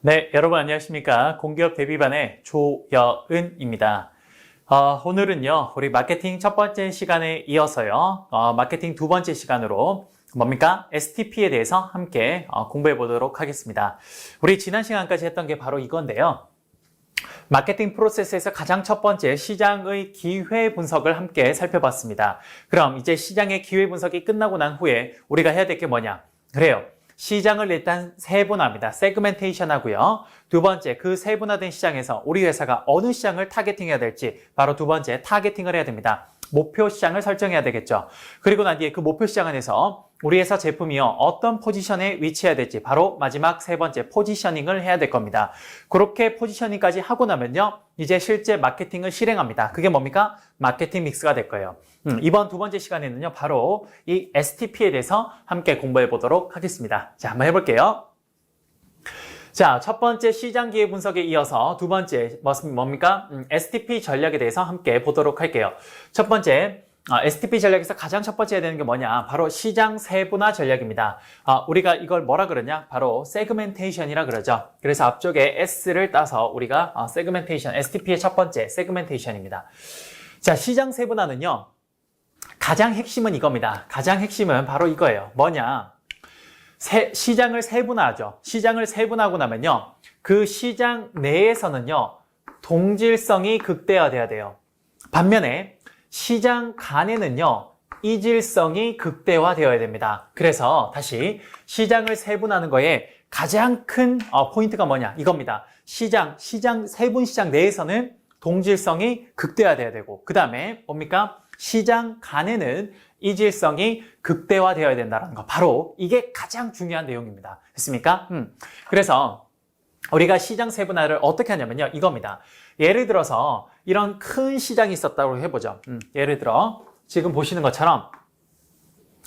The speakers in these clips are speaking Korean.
네, 여러분 안녕하십니까. 공기업 데뷔반의 조여은입니다. 오늘은요, 우리 마케팅 첫 번째 시간에 이어서요, 마케팅 두 번째 시간으로 뭡니까? STP에 대해서 함께 공부해 보도록 하겠습니다. 우리 지난 시간까지 했던 게 바로 이건데요. 마케팅 프로세스에서 가장 첫 번째 시장의 기회 분석을 함께 살펴봤습니다. 그럼 이제 시장의 기회 분석이 끝나고 난 후에 우리가 해야 될 게 뭐냐? 그래요. 시장을 일단 세분화합니다. 세그멘테이션 하고요. 두 번째, 그 세분화된 시장에서 우리 회사가 어느 시장을 타겟팅해야 될지 바로 두 번째, 타겟팅을 해야 됩니다. 목표 시장을 설정해야 되겠죠. 그리고 난 뒤에 그 목표 시장 안에서 우리 회사 제품이요, 어떤 포지션에 위치해야 될지 바로 마지막 세 번째, 포지셔닝을 해야 될 겁니다. 그렇게 포지셔닝까지 하고 나면요, 이제 실제 마케팅을 실행합니다. 그게 뭡니까? 마케팅 믹스가 될 거예요. 이번 두 번째 시간에는요, 바로 이 STP에 대해서 함께 공부해 보도록 하겠습니다. 자, 한번 해볼게요. 자, 첫 번째 시장 기회 분석에 이어서 두 번째 뭡니까? STP 전략에 대해서 함께 보도록 할게요. 첫 번째, STP 전략에서 가장 첫 번째 해야 되는 게 뭐냐? 바로 시장 세분화 전략입니다. 우리가 이걸 뭐라 그러냐? 바로 세그멘테이션이라 그러죠. 그래서 앞쪽에 S를 따서 우리가 세그멘테이션, STP의 첫 번째 세그멘테이션입니다. 자, 시장 세분화는요, 가장 핵심은 이겁니다. 가장 핵심은 바로 이거예요. 뭐냐? 시장을 세분화하죠. 시장을 세분화하고 나면요, 그 시장 내에서는요, 동질성이 극대화돼야 돼요. 반면에 시장 간에는요, 이질성이 극대화되어야 됩니다. 그래서 다시 시장을 세분화하는 거에 가장 큰 포인트가 뭐냐? 이겁니다. 세분 시장 내에서는 동질성이 극대화돼야 되고, 그 다음에 뭡니까? 시장 간에는 이질성이 극대화되어야 된다는 거. 바로 이게 가장 중요한 내용입니다. 됐습니까? 그래서 우리가 시장 세분화를 어떻게 하냐면요, 이겁니다. 예를 들어서 이런 큰 시장이 있었다고 해보죠. 예를 들어 지금 보시는 것처럼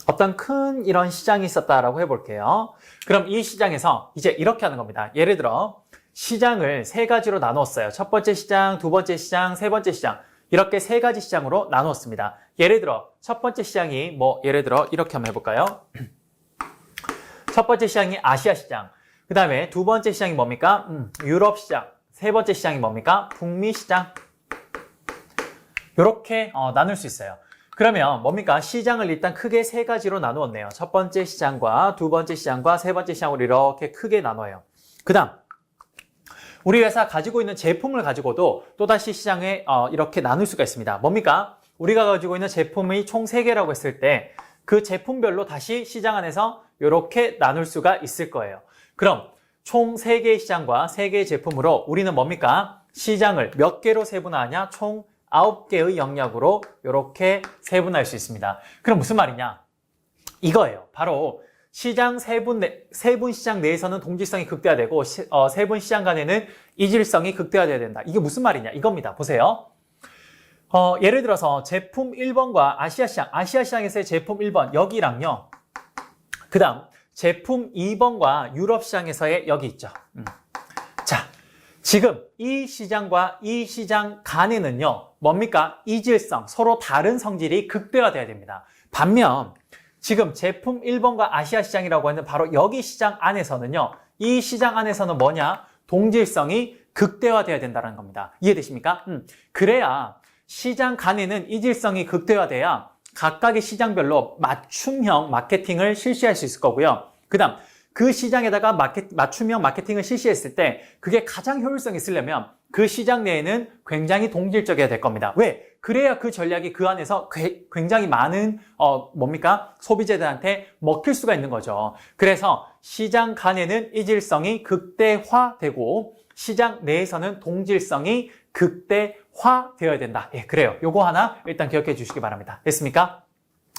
어떤 큰 이런 시장이 있었다라고 해볼게요. 그럼 이 시장에서 이제 이렇게 하는 겁니다. 예를 들어 시장을 세 가지로 나누었어요. 첫 번째 시장, 두 번째 시장, 세 번째 시장. 이렇게 세 가지 시장으로 나누었습니다. 예를 들어 첫 번째 시장이 예를 들어 이렇게 한번 해볼까요? 첫 번째 시장이 아시아 시장, 그 다음에 두 번째 시장이 뭡니까? 유럽 시장, 세 번째 시장이 뭡니까? 북미 시장. 이렇게 나눌 수 있어요. 그러면 뭡니까? 시장을 일단 크게 세 가지로 나누었네요. 첫 번째 시장과 두 번째 시장과 세 번째 시장으로 이렇게 크게 나눠요. 그 다음 우리 회사 가지고 있는 제품을 가지고도 또다시 시장에 이렇게 나눌 수가 있습니다. 뭡니까? 우리가 가지고 있는 제품이 총 3개라고 했을 때 그 제품별로 다시 시장 안에서 이렇게 나눌 수가 있을 거예요. 그럼 총 3개의 시장과 3개의 제품으로 우리는 뭡니까? 시장을 몇 개로 세분화하냐? 총 9개의 영역으로 이렇게 세분화할 수 있습니다. 그럼 무슨 말이냐? 이거예요. 바로 시장 세분 시장 내에서는 동질성이 극대화되고 세분 시장 간에는 이질성이 극대화되어야 된다. 이게 무슨 말이냐? 이겁니다. 보세요. 예를 들어서 제품 1번과 아시아 시장에서의 제품 1번 여기랑요. 그 다음 제품 2번과 유럽 시장에서의 여기 있죠. 자, 지금 이 시장과 이 시장 간에는요, 뭡니까? 이질성, 서로 다른 성질이 극대화되어야 됩니다. 반면 지금 제품 1번과 아시아 시장이라고 하는 바로 여기 시장 안에서는요, 이 시장 안에서는 뭐냐? 동질성이 극대화되어야 된다는 겁니다. 이해되십니까? 그래야 시장 간에는 이질성이 극대화돼야 각각의 시장별로 맞춤형 마케팅을 실시할 수 있을 거고요. 그 다음 그 시장에다가 맞춤형 마케팅을 실시했을 때 그게 가장 효율성이 있으려면 그 시장 내에는 굉장히 동질적이어야 될 겁니다. 왜? 그래야 그 전략이 그 안에서 굉장히 많은 소비자들한테 먹힐 수가 있는 거죠. 그래서 시장 간에는 이질성이 극대화되고 시장 내에서는 동질성이 극대화되어야 된다. 예, 그래요. 요거 하나 일단 기억해 주시기 바랍니다. 됐습니까?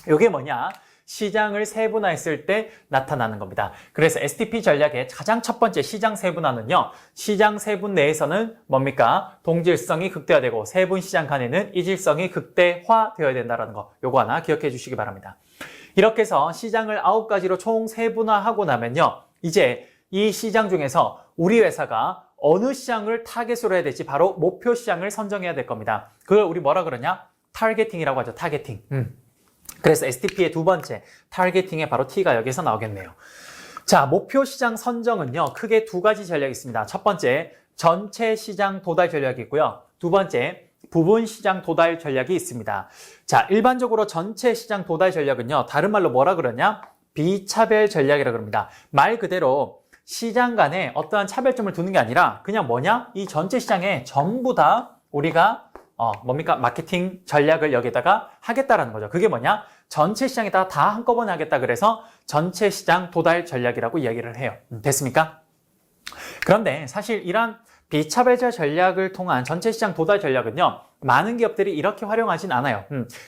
요게 뭐냐? 시장을 세분화했을 때 나타나는 겁니다. 그래서 STP 전략의 가장 첫 번째 시장 세분화는요, 시장 세분 내에서는 뭡니까? 동질성이 극대화되고 세분 시장 간에는 이질성이 극대화되어야 된다는 거, 요거 하나 기억해 주시기 바랍니다. 이렇게 해서 시장을 9가지로 총 세분화하고 나면요, 이제 이 시장 중에서 우리 회사가 어느 시장을 타겟으로 해야 될지 바로 목표 시장을 선정해야 될 겁니다. 그걸 우리 뭐라 그러냐? 타겟팅이라고 하죠. 타겟팅. 그래서 STP의 두 번째 타겟팅의 바로 T가 여기서 나오겠네요. 자, 목표 시장 선정은요, 크게 두 가지 전략이 있습니다. 첫 번째, 전체 시장 도달 전략이 있고요. 두 번째, 부분 시장 도달 전략이 있습니다. 자, 일반적으로 전체 시장 도달 전략은요, 다른 말로 뭐라 그러냐? 비차별 전략이라고 합니다. 말 그대로 시장 간에 어떠한 차별점을 두는 게 아니라 그냥 뭐냐? 이 전체 시장에 전부 다 우리가 뭡니까? 마케팅 전략을 여기다가 하겠다라는 거죠. 그게 뭐냐? 전체 시장에다가 다 한꺼번에 하겠다 그래서 전체 시장 도달 전략이라고 이야기를 해요. 됐습니까? 그런데 사실 이런 비차별적 전략을 통한 전체 시장 도달 전략은요, 많은 기업들이 이렇게 활용하진 않아요.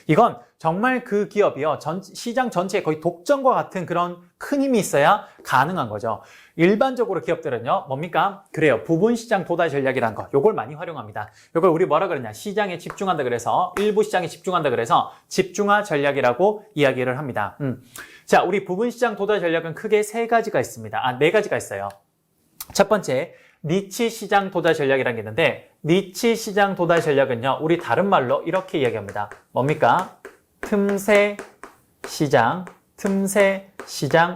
이건 정말 그 기업이요, 시장 전체에 거의 독점과 같은 그런 큰 힘이 있어야 가능한 거죠. 일반적으로 기업들은요, 뭡니까? 그래요. 부분 시장 도달 전략이라는 거, 요걸 많이 활용합니다. 요걸 우리 뭐라 그러냐? 시장에 집중한다 그래서, 일부 시장에 집중한다 그래서 집중화 전략이라고 이야기를 합니다. 자, 우리 부분 시장 도달 전략은 크게 네 가지가 있어요. 첫 번째, 니치 시장 도달 전략이라는 게 있는데, 니치 시장 도달 전략은요, 우리 다른 말로 이렇게 이야기합니다. 뭡니까? 틈새 시장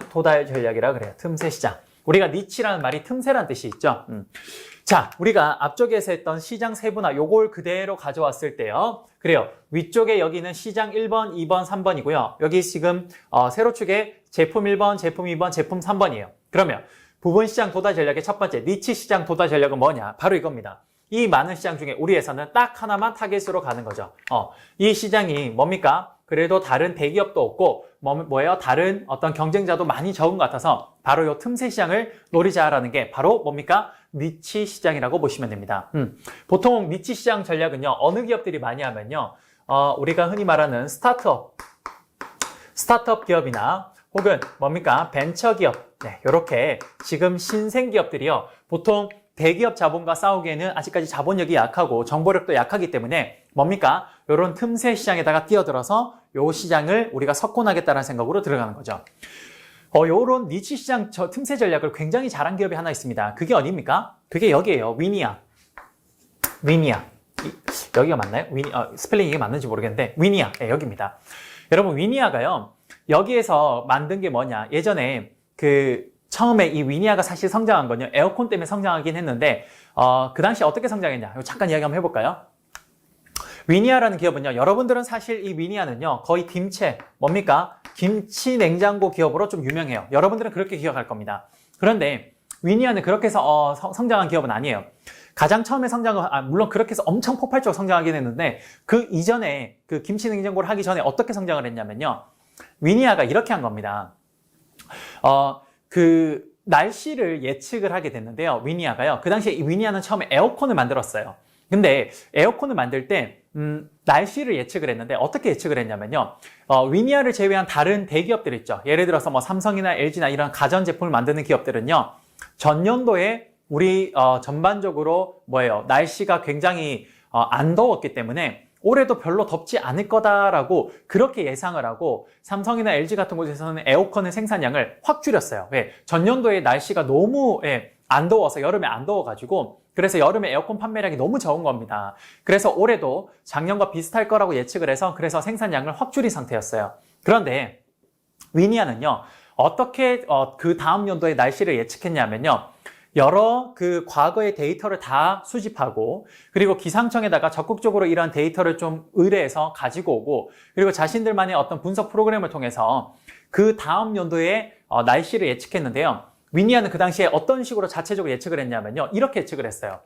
도달 전략이라고 그래요. 틈새 시장. 우리가 니치라는 말이 틈새라는 뜻이 있죠. 자, 우리가 앞쪽에서 했던 시장 세분화, 요걸 그대로 가져왔을 때요. 그래요. 위쪽에 여기는 시장 1번, 2번, 3번이고요. 여기 지금 세로축에 제품 1번, 제품 2번, 제품 3번이에요. 그러면 부분 시장 도달 전략의 첫 번째 니치 시장 도달 전략은 뭐냐? 바로 이겁니다. 이 많은 시장 중에 우리 회사는 딱 하나만 타겟으로 가는 거죠. 이 시장이 뭡니까? 그래도 다른 대기업도 없고 뭐예요? 다른 어떤 경쟁자도 많이 적은 것 같아서 바로 이 틈새 시장을 노리자라는 게 바로 뭡니까? 니치 시장이라고 보시면 됩니다. 보통 니치 시장 전략은요, 어느 기업들이 많이 하면요, 우리가 흔히 말하는 스타트업 기업이나 혹은 뭡니까? 벤처기업, 네, 이렇게 지금 신생기업들이요, 보통 대기업 자본과 싸우기에는 아직까지 자본력이 약하고 정보력도 약하기 때문에 뭡니까? 이런 틈새 시장에다가 뛰어들어서 요 시장을 우리가 석권하겠다는 생각으로 들어가는 거죠. 요런 니치 시장 틈새 전략을 굉장히 잘한 기업이 하나 있습니다. 그게 어디입니까? 그게 여기에요. 위니아. 여기가 맞나요? 스펠링이 이게 맞는지 모르겠는데 위니아. 네, 여기입니다. 여러분, 위니아가요, 여기에서 만든 게 뭐냐? 예전에 처음에 이 위니아가 사실 성장한 건요, 에어컨 때문에 성장하긴 했는데, 그 당시 어떻게 성장했냐? 잠깐 이야기 한번 해볼까요? 위니아라는 기업은요, 여러분들은 사실 이 위니아는요, 거의 뭡니까? 김치 냉장고 기업으로 좀 유명해요. 여러분들은 그렇게 기억할 겁니다. 그런데 위니아는 그렇게 해서 성장한 기업은 아니에요. 가장 처음에 물론 그렇게 해서 엄청 폭발적으로 성장하긴 했는데, 그 이전에 그 김치 냉장고를 하기 전에 어떻게 성장을 했냐면요, 위니아가 이렇게 한 겁니다. 날씨를 예측을 하게 됐는데요, 위니아가요. 그 당시에 이 위니아는 처음에 에어컨을 만들었어요. 근데 에어컨을 만들 때 날씨를 예측을 했는데 어떻게 예측을 했냐면요, 위니아를 제외한 다른 대기업들 있죠. 예를 들어서 뭐 삼성이나 LG나 이런 가전제품을 만드는 기업들은요, 전년도에 우리 전반적으로 날씨가 굉장히 안 더웠기 때문에 올해도 별로 덥지 않을 거다라고 그렇게 예상을 하고, 삼성이나 LG 같은 곳에서는 에어컨의 생산량을 확 줄였어요. 왜? 전년도에 날씨가 너무 안 더워서, 여름에 안 더워가지고, 그래서 여름에 에어컨 판매량이 너무 적은 겁니다. 그래서 올해도 작년과 비슷할 거라고 예측을 해서 그래서 생산량을 확 줄인 상태였어요. 그런데 위니아는요, 어떻게 그 다음 연도의 날씨를 예측했냐면요, 여러 과거의 데이터를 다 수집하고, 그리고 기상청에다가 적극적으로 이러한 데이터를 좀 의뢰해서 가지고 오고, 그리고 자신들만의 어떤 분석 프로그램을 통해서 그 다음 연도의 날씨를 예측했는데요. 위니아는 그 당시에 어떤 식으로 자체적으로 예측을 했냐면요, 이렇게 예측을 했어요.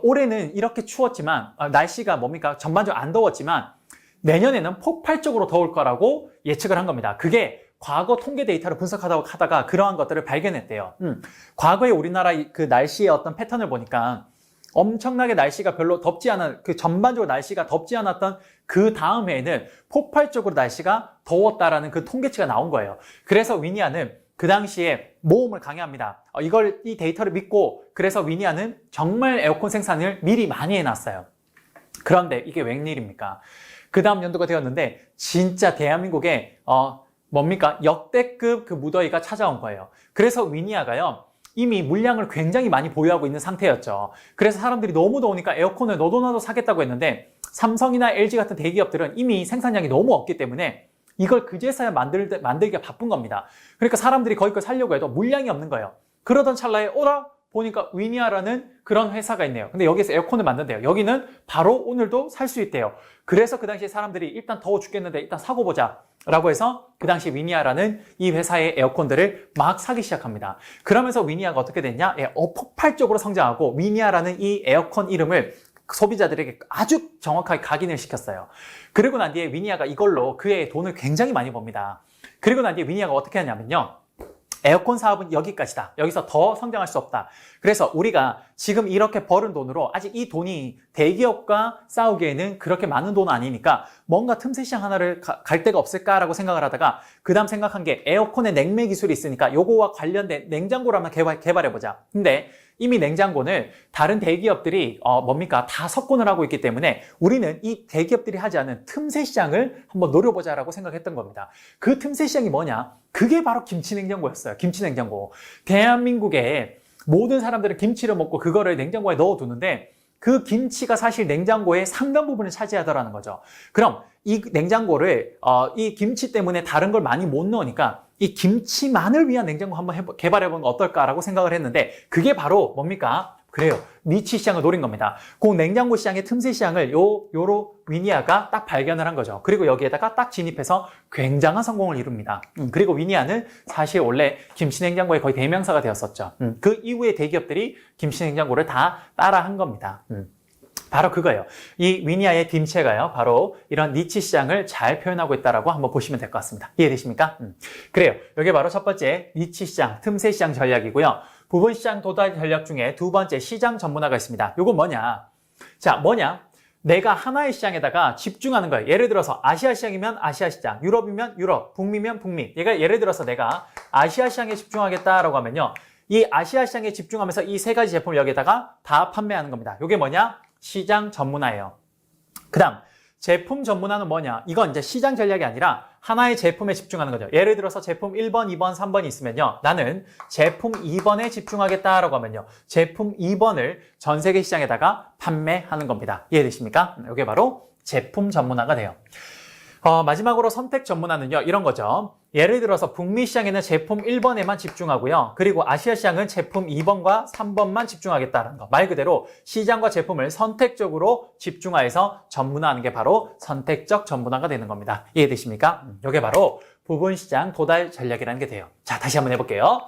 올해는 이렇게 추웠지만, 날씨가 전반적으로 안 더웠지만, 내년에는 폭발적으로 더울 거라고 예측을 한 겁니다. 그게 과거 통계 데이터를 분석하다가 그러한 것들을 발견했대요. 과거에 우리나라 그 날씨의 어떤 패턴을 보니까 엄청나게 날씨가 별로 전반적으로 날씨가 덥지 않았던 그 다음 해에는 폭발적으로 날씨가 더웠다라는 그 통계치가 나온 거예요. 그래서 위니아는 그 당시에 모험을 강요합니다. 이 데이터를 믿고, 그래서 위니아는 정말 에어컨 생산을 미리 많이 해놨어요. 그런데 이게 웬일입니까? 그 다음 연도가 되었는데 진짜 대한민국에 역대급 그 무더위가 찾아온 거예요. 그래서 위니아가요, 이미 물량을 굉장히 많이 보유하고 있는 상태였죠. 그래서 사람들이 너무 더우니까 에어컨을 너도나도 사겠다고 했는데, 삼성이나 LG 같은 대기업들은 이미 생산량이 너무 없기 때문에 이걸 그제서야 만들기가 바쁜 겁니다. 그러니까 사람들이 거기 걸 사려고 해도 물량이 없는 거예요. 그러던 찰나에 오라 보니까 위니아라는 그런 회사가 있네요. 근데 여기서 에어컨을 만든대요. 여기는 바로 오늘도 살 수 있대요. 그래서 그 당시에 사람들이 일단 더워 죽겠는데 일단 사고 보자 라고 해서 그 당시 위니아라는 이 회사의 에어컨들을 막 사기 시작합니다. 그러면서 위니아가 어떻게 됐냐? 폭발적으로 성장하고 위니아라는 이 에어컨 이름을 소비자들에게 아주 정확하게 각인을 시켰어요. 그리고 난 뒤에 위니아가 이걸로 그의 돈을 굉장히 많이 법니다. 그리고 난 뒤에 위니아가 어떻게 하냐면요. 에어컨 사업은 여기까지다. 여기서 더 성장할 수 없다. 그래서 우리가 지금 이렇게 벌은 돈으로 아직 이 돈이 대기업과 싸우기에는 그렇게 많은 돈은 아니니까 뭔가 틈새 시장 하나를 갈 데가 없을까라고 생각을 하다가 그 다음 생각한 게 에어컨의 냉매 기술이 있으니까 요거와 관련된 냉장고를 한번 개발해보자. 근데 이미 냉장고는 다른 대기업들이 다 석권을 하고 있기 때문에 우리는 이 대기업들이 하지 않은 틈새 시장을 한번 노려보자라고 생각했던 겁니다. 그 틈새 시장이 뭐냐? 그게 바로 김치냉장고였어요. 김치냉장고. 대한민국의 모든 사람들은 김치를 먹고 그거를 냉장고에 넣어두는데 그 김치가 사실 냉장고의 상당 부분을 차지하더라는 거죠. 그럼 이 냉장고를 이 김치 때문에 다른 걸 많이 못 넣으니까 이 김치만을 위한 냉장고 한번 개발해보는 거 어떨까라고 생각을 했는데 그게 바로 뭡니까? 그래요. 니치 시장을 노린 겁니다. 그 냉장고 시장의 틈새 시장을 요로 위니아가 딱 발견을 한 거죠. 그리고 여기에다가 딱 진입해서 굉장한 성공을 이룹니다. 그리고 위니아는 사실 원래 김치냉장고의 거의 대명사가 되었었죠. 그 이후에 대기업들이 김치냉장고를 다 따라한 겁니다. 바로 그거예요. 이 위니아의 딤체가요. 바로 이런 니치 시장을 잘 표현하고 있다라고 한번 보시면 될 것 같습니다. 이해되십니까? 그래요. 이게 바로 첫 번째 니치 시장, 틈새 시장 전략이고요. 부분 시장 도달 전략 중에 두 번째 시장 전문화가 있습니다. 이건 뭐냐? 자, 뭐냐? 내가 하나의 시장에다가 집중하는 거예요. 예를 들어서 아시아 시장이면 아시아 시장, 유럽이면 유럽, 북미면 북미. 예를 들어서 내가 아시아 시장에 집중하겠다라고 하면요. 이 아시아 시장에 집중하면서 이 세 가지 제품을 여기다가 다 판매하는 겁니다. 이게 뭐냐? 시장 전문화예요. 그 다음 제품 전문화는 뭐냐? 이건 이제 시장 전략이 아니라 하나의 제품에 집중하는 거죠. 예를 들어서 제품 1번, 2번, 3번이 있으면요. 나는 제품 2번에 집중하겠다라고 하면요. 제품 2번을 전 세계 시장에다가 판매하는 겁니다. 이해되십니까? 이게 바로 제품 전문화가 돼요. 마지막으로 선택 전문화는요. 이런 거죠. 예를 들어서 북미 시장에는 제품 1번에만 집중하고요. 그리고 아시아 시장은 제품 2번과 3번만 집중하겠다는 거. 말 그대로 시장과 제품을 선택적으로 집중하여서 전문화하는 게 바로 선택적 전문화가 되는 겁니다. 이해되십니까? 이게 바로 부분 시장 도달 전략이라는 게 돼요. 자, 다시 한번 해볼게요.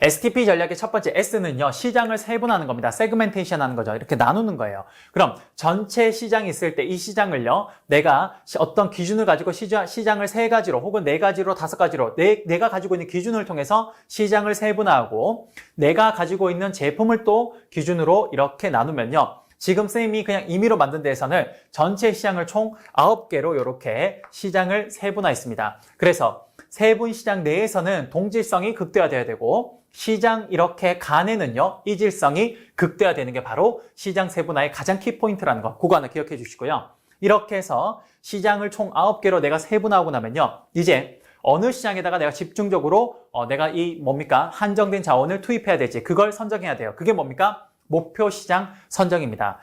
STP 전략의 첫 번째 S는요, 시장을 세분화하는 겁니다. 세그멘테이션 하는 거죠. 이렇게 나누는 거예요. 그럼 전체 시장이 있을 때 이 시장을요, 내가 어떤 기준을 가지고 시장을 세 가지로 혹은 네 가지로 다섯 가지로 내가 가지고 있는 기준을 통해서 시장을 세분화하고 내가 가지고 있는 제품을 또 기준으로 이렇게 나누면요. 지금 쌤이 그냥 임의로 만든 데에서는 전체 시장을 총 9개로 이렇게 시장을 세분화했습니다. 그래서 세분 시장 내에서는 동질성이 극대화되어야 되고 시장 이렇게 간에는요 이질성이 극대화되는 게 바로 시장 세분화의 가장 키포인트라는 거. 그거 하나 기억해 주시고요. 이렇게 해서 시장을 총 9개로 내가 세분화하고 나면요. 이제 어느 시장에다가 내가 집중적으로 내가 한정된 자원을 투입해야 될지 그걸 선정해야 돼요. 그게 뭡니까? 목표 시장 선정입니다.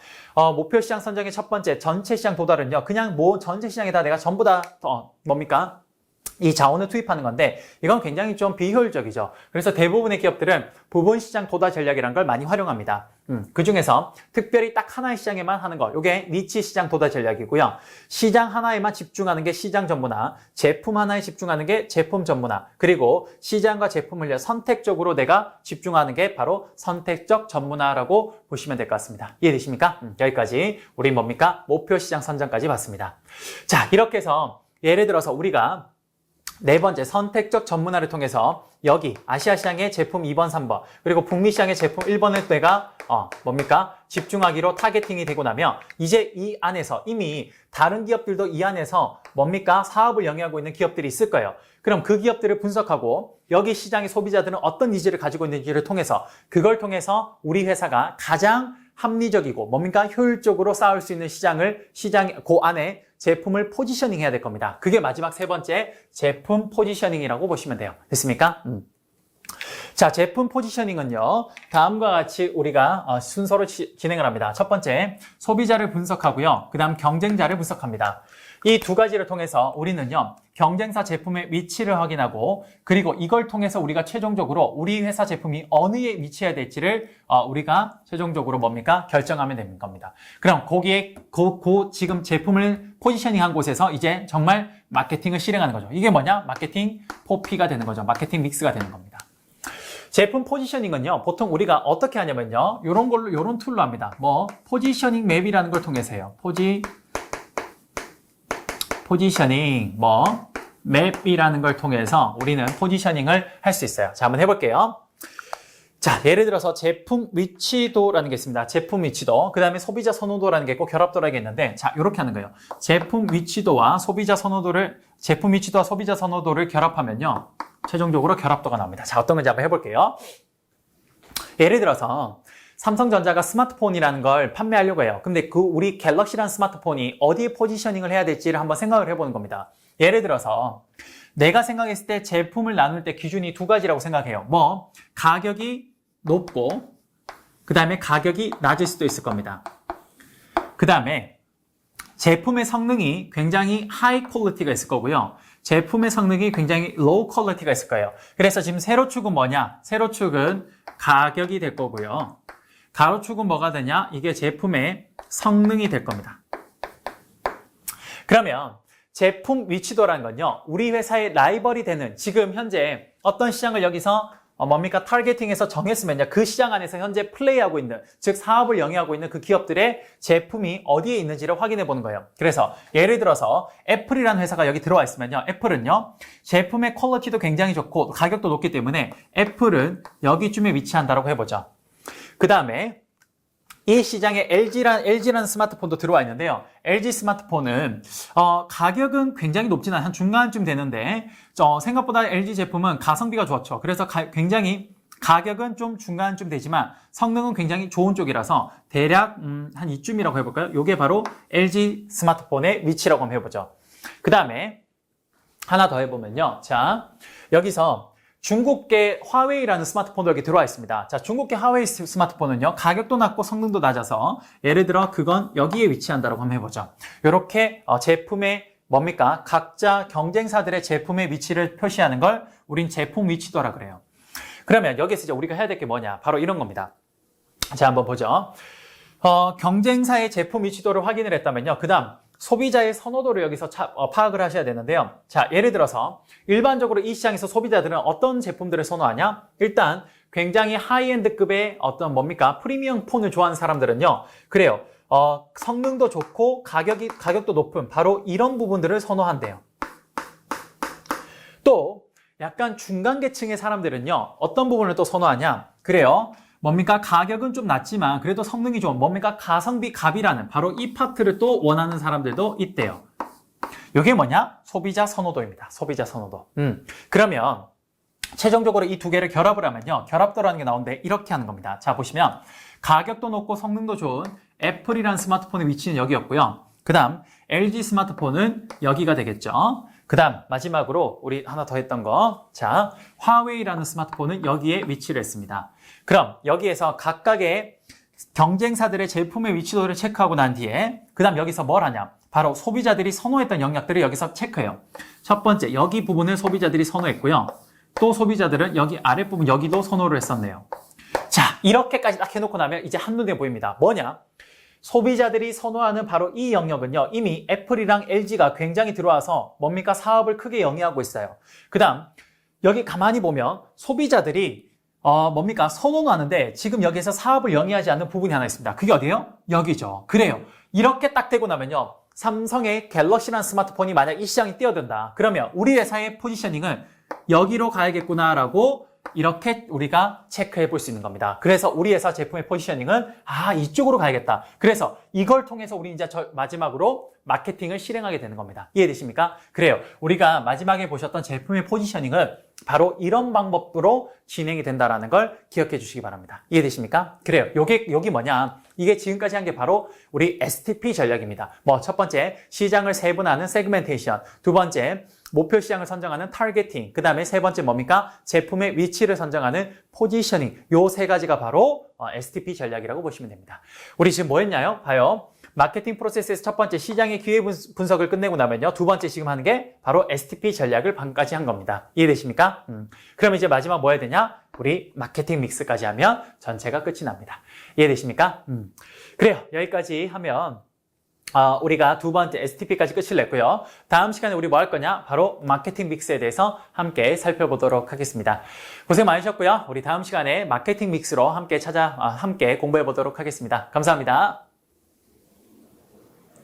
목표 시장 선정의 첫 번째 전체 시장 도달은요. 그냥 전체 시장에다 내가 전부 다 이 자원을 투입하는 건데 이건 굉장히 좀 비효율적이죠. 그래서 대부분의 기업들은 부분 시장 도달 전략이라는 걸 많이 활용합니다. 그 중에서 특별히 딱 하나의 시장에만 하는 거, 이게 니치 시장 도달 전략이고요. 시장 하나에만 집중하는 게 시장 전문화, 제품 하나에 집중하는 게 제품 전문화, 그리고 시장과 제품을 선택적으로 내가 집중하는 게 바로 선택적 전문화라고 보시면 될 것 같습니다. 이해되십니까? 여기까지 우리 목표 시장 선정까지 봤습니다. 자, 이렇게 해서 예를 들어서 우리가 네 번째 선택적 전문화를 통해서 여기 아시아 시장의 제품 2번, 3번 그리고 북미 시장의 제품 1번을 내가 집중하기로 타겟팅이 되고 나면 이제 이 안에서 이미 다른 기업들도 이 안에서 사업을 영위하고 있는 기업들이 있을 거예요. 그럼 그 기업들을 분석하고 여기 시장의 소비자들은 어떤 니즈를 가지고 있는지를 통해서 그걸 통해서 우리 회사가 가장 합리적이고 효율적으로 쌓을 수 있는 그 안에 제품을 포지셔닝 해야 될 겁니다. 그게 마지막 세 번째 제품 포지셔닝이라고 보시면 돼요. 됐습니까? 자, 제품 포지셔닝은요. 다음과 같이 우리가 순서로 진행을 합니다. 첫 번째, 소비자를 분석하고요. 그 다음 경쟁자를 분석합니다. 이 두 가지를 통해서 우리는요, 경쟁사 제품의 위치를 확인하고, 그리고 이걸 통해서 우리가 최종적으로 우리 회사 제품이 어느에 위치해야 될지를 우리가 최종적으로 뭡니까? 결정하면 되는 겁니다. 그럼 거기에 지금 제품을 포지셔닝한 곳에서 이제 정말 마케팅을 실행하는 거죠. 이게 뭐냐? 마케팅 4P가 되는 거죠. 마케팅 믹스가 되는 겁니다. 제품 포지셔닝은요, 보통 우리가 어떻게 하냐면요, 요런 툴로 합니다. 포지셔닝 맵이라는 걸 통해서 해요. 포지셔닝, 맵이라는 걸 통해서 우리는 포지셔닝을 할 수 있어요. 자, 한번 해볼게요. 자, 예를 들어서 제품 위치도라는 게 있습니다. 제품 위치도. 그 다음에 소비자 선호도라는 게 있고 결합도라는 게 있는데, 자, 이렇게 하는 거예요. 제품 위치도와 소비자 선호도를 결합하면요, 최종적으로 결합도가 나옵니다. 자, 어떤 건지 한번 해볼게요. 예를 들어서 삼성전자가 스마트폰이라는 걸 판매하려고 해요. 근데 우리 갤럭시라는 스마트폰이 어디에 포지셔닝을 해야 될지를 한번 생각을 해보는 겁니다. 예를 들어서 내가 생각했을 때 제품을 나눌 때 기준이 두 가지라고 생각해요. 가격이 높고, 그 다음에 가격이 낮을 수도 있을 겁니다. 그 다음에 제품의 성능이 굉장히 하이 퀄리티가 있을 거고요. 제품의 성능이 굉장히 로우 퀄리티가 있을 거예요. 그래서 지금 세로축은 뭐냐? 세로축은 가격이 될 거고요. 가로축은 뭐가 되냐? 이게 제품의 성능이 될 겁니다. 그러면 제품 위치도라는 건요, 우리 회사의 라이벌이 되는 지금 현재 어떤 시장을 여기서 타겟팅해서 정했으면요, 그 시장 안에서 현재 플레이하고 있는, 즉 사업을 영위하고 있는 그 기업들의 제품이 어디에 있는지를 확인해 보는 거예요. 그래서 예를 들어서 애플이라는 회사가 여기 들어와 있으면요, 애플은요, 제품의 퀄리티도 굉장히 좋고 가격도 높기 때문에 애플은 여기쯤에 위치한다고 해보죠. 그 다음에 이 시장에 LG라는 스마트폰도 들어와 있는데요. LG 스마트폰은 가격은 굉장히 높진 않아요. 한 중간쯤 되는데 생각보다 LG 제품은 가성비가 좋죠. 그래서 굉장히 가격은 좀 중간쯤 되지만 성능은 굉장히 좋은 쪽이라서 대략 한 이쯤이라고 해볼까요? 이게 바로 LG 스마트폰의 위치라고 한번 해보죠. 그 다음에 하나 더 해보면요. 자, 여기서 중국계 화웨이라는 스마트폰도 여기 들어와 있습니다. 자, 중국계 화웨이 스마트폰은요, 가격도 낮고 성능도 낮아서 예를 들어 그건 여기에 위치한다고 한번 해보죠. 이렇게 제품의 각자 경쟁사들의 제품의 위치를 표시하는 걸 우린 제품 위치도라 그래요. 그러면 여기서 이제 우리가 해야 될 게 뭐냐? 바로 이런 겁니다. 자, 한번 보죠. 경쟁사의 제품 위치도를 확인을 했다면요, 그 다음 소비자의 선호도를 여기서 파악을 하셔야 되는데요. 자, 예를 들어서 일반적으로 이 시장에서 소비자들은 어떤 제품들을 선호하냐? 일단 굉장히 하이엔드급의 프리미엄 폰을 좋아하는 사람들은요, 그래요. 성능도 좋고 가격도 높은 바로 이런 부분들을 선호한대요. 또 약간 중간 계층의 사람들은요, 어떤 부분을 또 선호하냐? 그래요. 가격은 좀 낮지만 그래도 성능이 좋은 가성비 갑이라는 바로 이 파트를 또 원하는 사람들도 있대요. 이게 뭐냐? 소비자 선호도입니다. 소비자 선호도. 그러면 최종적으로 이 두 개를 결합을 하면요, 결합도라는 게 나오는데 이렇게 하는 겁니다. 자, 보시면 가격도 높고 성능도 좋은 애플이라는 스마트폰의 위치는 여기였고요. 그 다음 LG 스마트폰은 여기가 되겠죠. 그 다음 마지막으로 우리 하나 더 했던 거, 자, 화웨이라는 스마트폰은 여기에 위치를 했습니다. 그럼 여기에서 각각의 경쟁사들의 제품의 위치도를 체크하고 난 뒤에 그 다음 여기서 뭘 하냐? 바로 소비자들이 선호했던 영역들을 여기서 체크해요. 첫 번째, 여기 부분을 소비자들이 선호했고요. 또 소비자들은 여기 아랫부분 여기도 선호를 했었네요. 자, 이렇게까지 딱 해놓고 나면 이제 한눈에 보입니다. 뭐냐? 소비자들이 선호하는 바로 이 영역은요, 이미 애플이랑 LG가 굉장히 들어와서 사업을 크게 영위하고 있어요. 그 다음 여기 가만히 보면 소비자들이 선호는 하는데 지금 여기에서 사업을 영위하지 않는 부분이 하나 있습니다. 그게 어디예요? 여기죠. 그래요. 이렇게 딱 되고 나면요, 삼성의 갤럭시라는 스마트폰이 만약 이 시장에 뛰어든다. 그러면 우리 회사의 포지셔닝은 여기로 가야겠구나라고 이렇게 우리가 체크해 볼 수 있는 겁니다. 그래서 우리 회사 제품의 포지셔닝은 이쪽으로 가야겠다. 그래서 이걸 통해서 우리 이제 마지막으로 마케팅을 실행하게 되는 겁니다. 이해되십니까? 그래요. 우리가 마지막에 보셨던 제품의 포지셔닝은 바로 이런 방법으로 진행이 된다는 걸 기억해 주시기 바랍니다. 이해되십니까? 그래요. 여기 뭐냐? 이게 지금까지 한 게 바로 우리 STP 전략입니다. 첫 번째, 시장을 세분화하는 세그멘테이션. 두 번째, 목표 시장을 선정하는 타겟팅. 그 다음에 세 번째 제품의 위치를 선정하는 포지셔닝. 요 세 가지가 바로 STP 전략이라고 보시면 됩니다. 우리 지금 뭐 했냐요? 봐요. 마케팅 프로세스에서 첫 번째 시장의 기회 분석을 끝내고 나면요. 두 번째 지금 하는 게 바로 STP 전략을 방금까지 한 겁니다. 이해되십니까? 그럼 이제 마지막 뭐 해야 되냐? 우리 마케팅 믹스까지 하면 전체가 끝이 납니다. 이해되십니까? 그래요. 여기까지 하면 우리가 두 번째 STP까지 끝을 냈고요. 다음 시간에 우리 뭐 할 거냐? 바로 마케팅 믹스에 대해서 함께 살펴보도록 하겠습니다. 고생 많으셨고요. 우리 다음 시간에 마케팅 믹스로 함께 함께 공부해 보도록 하겠습니다. 감사합니다.